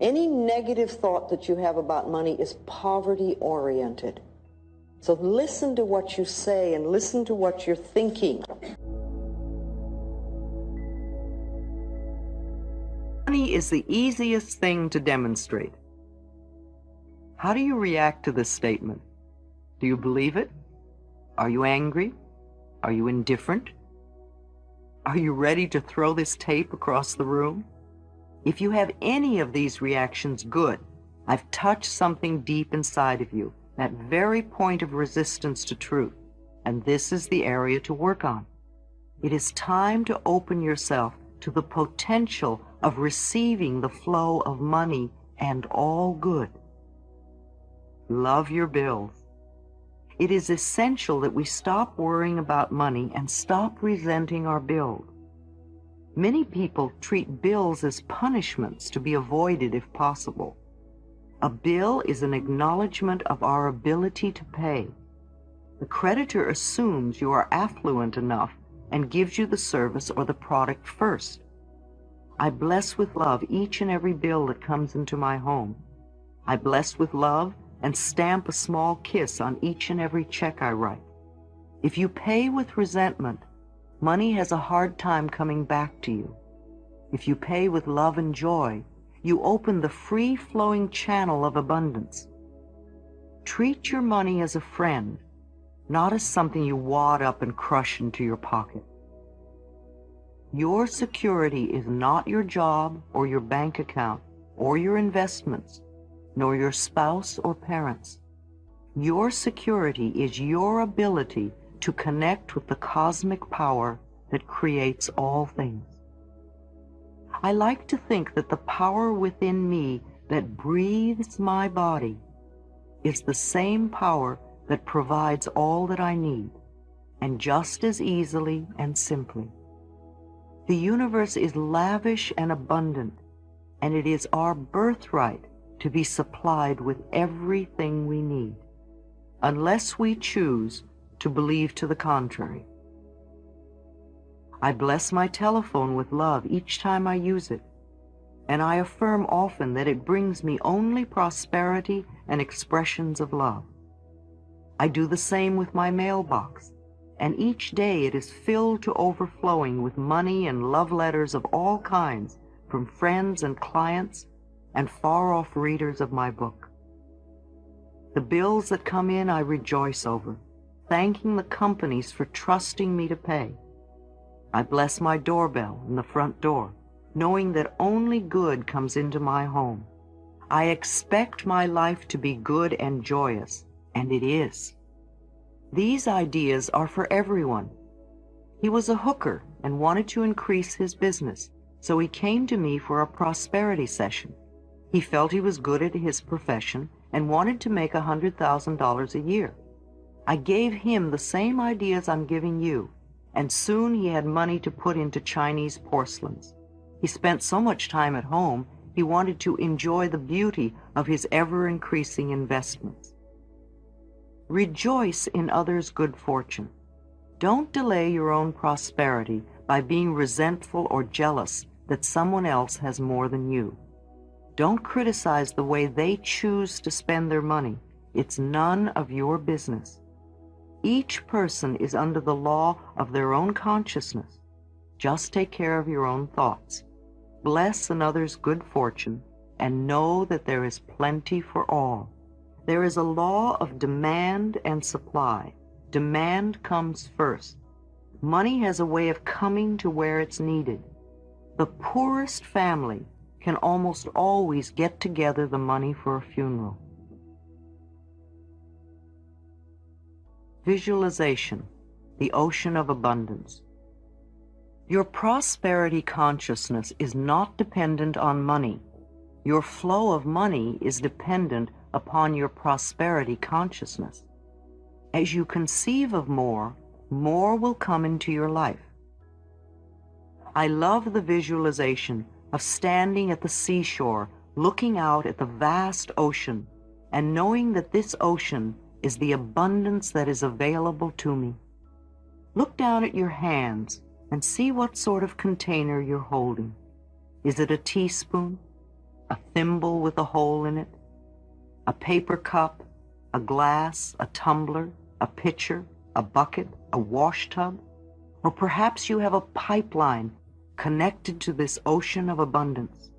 Any negative thought that you have about money is poverty-oriented. So listen to what you say and listen to what you're thinking. Money is the easiest thing to demonstrate. How do you react to this statement? Do you believe it? Are you angry? Are you indifferent? Are you ready to throw this tape across the room? If you have any of these reactions, good. I've touched something deep inside of you, that very point of resistance to truth, and this is the area to work on. It is time to open yourself to the potential of receiving the flow of money and all good. Love your bills. It is essential that we stop worrying about money and stop resenting our bills. Many people treat bills as punishments to be avoided if possible. A bill is an acknowledgement of our ability to pay. The creditor assumes you are affluent enough and gives you the service or the product first. I bless with love each and every bill that comes into my home. I bless with love and stamp a small kiss on each and every check I write. If you pay with resentment, money has a hard time coming back to you. If you pay with love and joy, you open the free-flowing channel of abundance. Treat your money as a friend, not as something you wad up and crush into your pocket. Your security is not your job or your bank account or your investments, nor your spouse or parents. Your security is your ability to connect with the cosmic power that creates all things. I like to think that the power within me that breathes my body is the same power that provides all that I need, and just as easily and simply. The universe is lavish and abundant, and it is our birthright to be supplied with everything we need, unless we choose to believe to the contrary. I bless my telephone with love each time I use it, and I affirm often that it brings me only prosperity and expressions of love. I do the same with my mailbox, and each day it is filled to overflowing with money and love letters of all kinds from friends and clients and far-off readers of my book. The bills that come in I rejoice over, thanking the companies for trusting me to pay. I bless my doorbell and the front door, knowing that only good comes into my home. I expect my life to be good and joyous, and it is. These ideas are for everyone. He was a hooker and wanted to increase his business, so he came to me for a prosperity session. He felt he was good at his profession and wanted to make $100,000 a year. I gave him the same ideas I'm giving you, and soon he had money to put into Chinese porcelains. He spent so much time at home, he wanted to enjoy the beauty of his ever-increasing investments. Rejoice in others' good fortune. Don't delay your own prosperity by being resentful or jealous that someone else has more than you. Don't criticize the way they choose to spend their money. It's none of your business. Each person is under the law of their own consciousness. Just take care of your own thoughts. Bless another's good fortune, and know that there is plenty for all. There is a law of demand and supply. Demand comes first. Money has a way of coming to where it's needed. The poorest family can almost always get together the money for a funeral. Visualization, the ocean of abundance. Your prosperity consciousness is not dependent on money. Your flow of money is dependent upon your prosperity consciousness. As you conceive of more, more will come into your life. I love the visualization of standing at the seashore, looking out at the vast ocean, and knowing that this ocean is the abundance that is available to me. Look down at your hands and see what sort of container you're holding. Is it a teaspoon? a thimble with a hole in it, a paper cup, a glass, a tumbler, a pitcher, a bucket, a wash tub, or perhaps you have a pipeline connected to this ocean of abundance.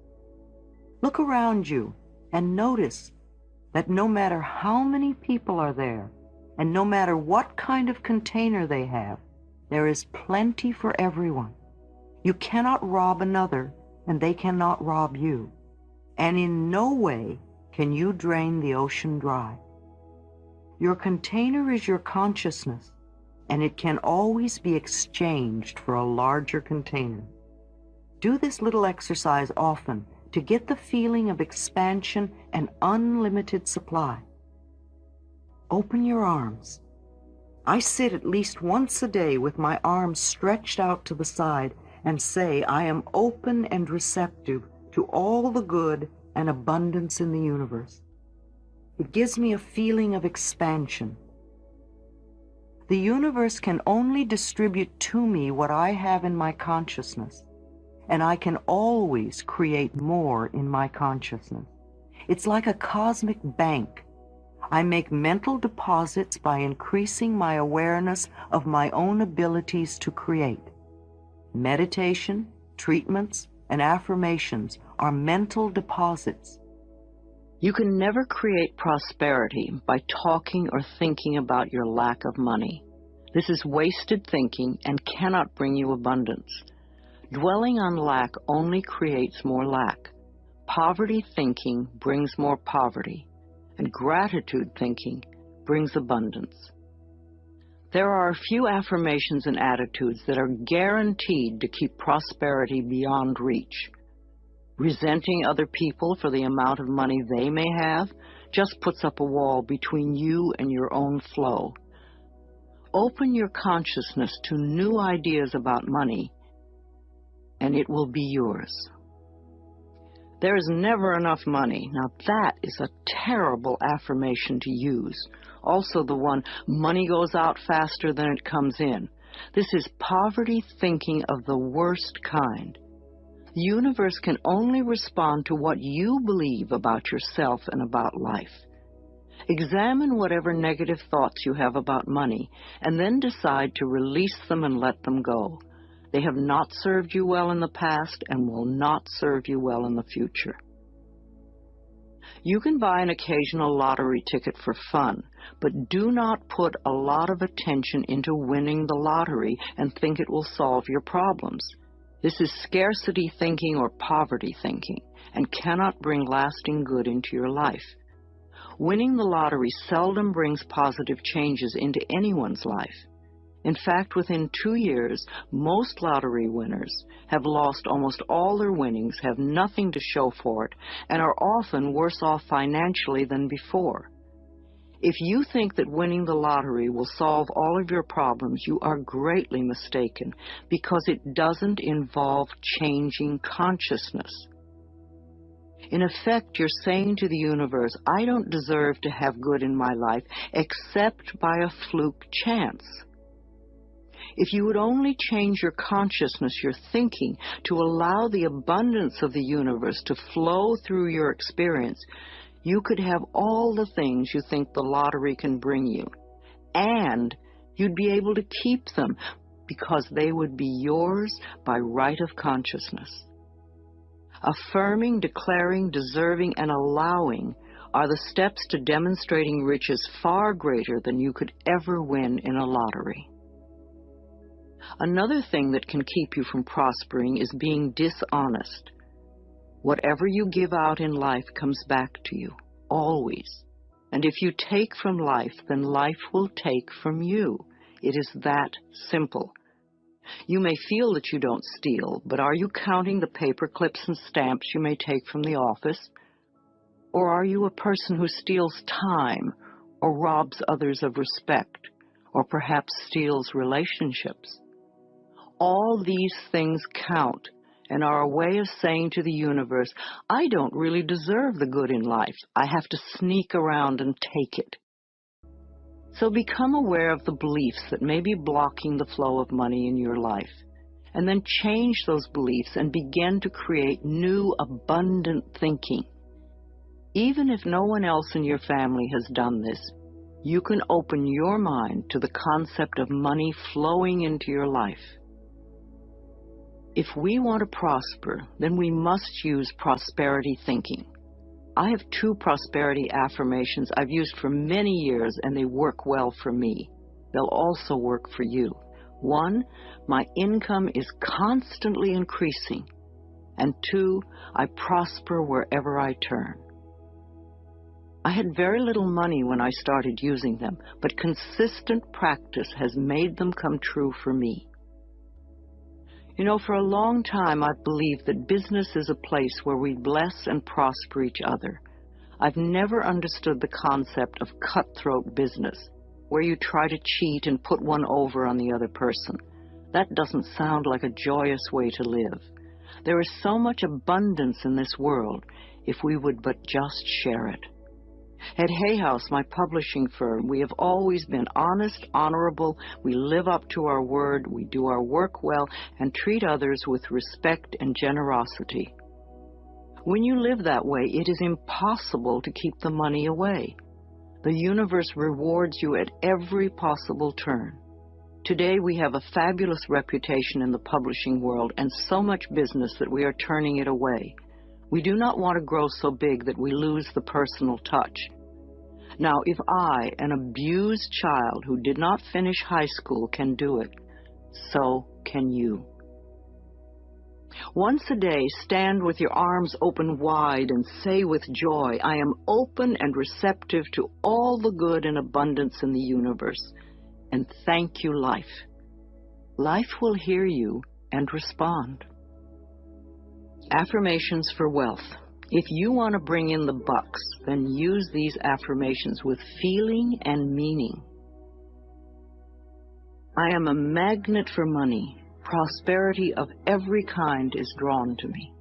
Look around you and notice that no matter how many people are there, and no matter what kind of container they have, there is plenty for everyone. You cannot rob another, and they cannot rob you. And in no way can you drain the ocean dry. Your container is your consciousness, and it can always be exchanged for a larger container. Do this little exercise often to get the feeling of expansion and unlimited supply. Open your arms. I sit at least once a day with my arms stretched out to the side and say, I am open and receptive to all the good and abundance in the universe. It gives me a feeling of expansion. The universe can only distribute to me what I have in my consciousness, and I can always create more in my consciousness. It's like a cosmic bank. I make mental deposits by increasing my awareness of my own abilities to create. Meditation, treatments, and affirmations are mental deposits. You can never create prosperity by talking or thinking about your lack of money. This is wasted thinking and cannot bring you abundance. Dwelling on lack only creates more lack. Poverty thinking brings more poverty, and gratitude thinking brings abundance. There are a few affirmations and attitudes that are guaranteed to keep prosperity beyond reach. Resenting other people for the amount of money they may have just puts up a wall between you and your own flow. Open your consciousness to new ideas about money, and it will be yours. There is never enough money. Now that is a terrible affirmation to use. Also the one, money goes out faster than it comes in. This is poverty thinking of the worst kind. The universe can only respond to what you believe about yourself and about life. Examine whatever negative thoughts you have about money, and then decide to release them and let them go. They have not served you well in the past and will not serve you well in the future. You can buy an occasional lottery ticket for fun, but do not put a lot of attention into winning the lottery and think it will solve your problems. This is scarcity thinking or poverty thinking and cannot bring lasting good into your life. Winning the lottery seldom brings positive changes into anyone's life. In fact, within 2 years, most lottery winners have lost almost all their winnings, have nothing to show for it, and are often worse off financially than before. If you think that winning the lottery will solve all of your problems, you are greatly mistaken, because it doesn't involve changing consciousness. In effect, you're saying to the universe, I don't deserve to have good in my life except by a fluke chance. If you would only change your consciousness, your thinking, to allow the abundance of the universe to flow through your experience, you could have all the things you think the lottery can bring you. And you'd be able to keep them because they would be yours by right of consciousness. Affirming, declaring, deserving, and allowing are the steps to demonstrating riches far greater than you could ever win in a lottery. Another thing that can keep you from prospering is being dishonest. Whatever you give out in life comes back to you, always. And if you take from life, then life will take from you. It is that simple. You may feel that you don't steal, but are you counting the paper clips and stamps you may take from the office? Or are you a person who steals time, or robs others of respect, or perhaps steals relationships? All these things count and are a way of saying to the universe, I don't really deserve the good in life. I have to sneak around and take it. So become aware of the beliefs that may be blocking the flow of money in your life, and then change those beliefs and begin to create new, abundant thinking. Even if no one else in your family has done this, you can open your mind to the concept of money flowing into your life. If we want to prosper, then we must use prosperity thinking. I have 2 prosperity affirmations I've used for many years, and they work well for me. They'll also work for you. 1, my income is constantly increasing. And 2, I prosper wherever I turn. I had very little money when I started using them, but consistent practice has made them come true for me. You know, for a long time I've believed that business is a place where we bless and prosper each other. I've never understood the concept of cutthroat business, where you try to cheat and put one over on the other person. That doesn't sound like a joyous way to live. There is so much abundance in this world if we would but just share it. At Hay House, my publishing firm, we have always been honest, honorable, we live up to our word, we do our work well, and treat others with respect and generosity. When you live that way, it is impossible to keep the money away. The universe rewards you at every possible turn. Today we have a fabulous reputation in the publishing world and so much business that we are turning it away. We do not want to grow so big that we lose the personal touch. Now, if I, an abused child who did not finish high school, can do it, so can you. Once a day, stand with your arms open wide and say with joy, I am open and receptive to all the good and abundance in the universe, and thank you, life. Life will hear you and respond. Affirmations for wealth. If you want to bring in the bucks, then use these affirmations with feeling and meaning. I am a magnet for money. Prosperity of every kind is drawn to me.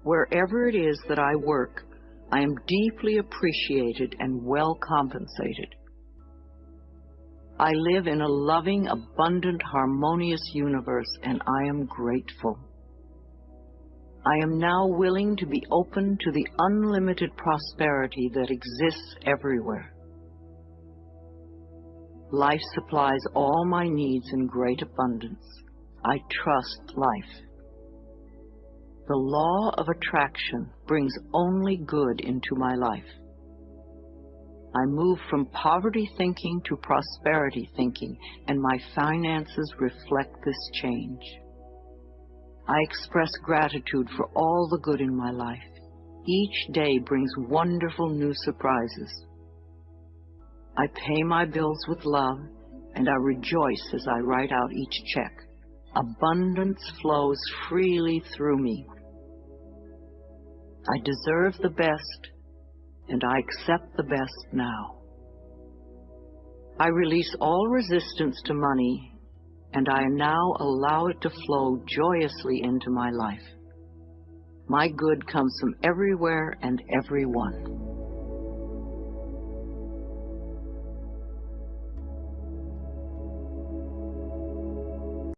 Wherever it is that I work, I am deeply appreciated and well compensated. I live in a loving, abundant, harmonious universe, and I am grateful. I am now willing to be open to the unlimited prosperity that exists everywhere. Life supplies all my needs in great abundance. I trust life. The law of attraction brings only good into my life. I move from poverty thinking to prosperity thinking, and my finances reflect this change. I express gratitude for all the good in my life. Each day brings wonderful new surprises. I pay my bills with love, and I rejoice as I write out each check. Abundance flows freely through me. I deserve the best, and I accept the best now. I release all resistance to money, and I now allow it to flow joyously into my life. My good comes from everywhere and everyone.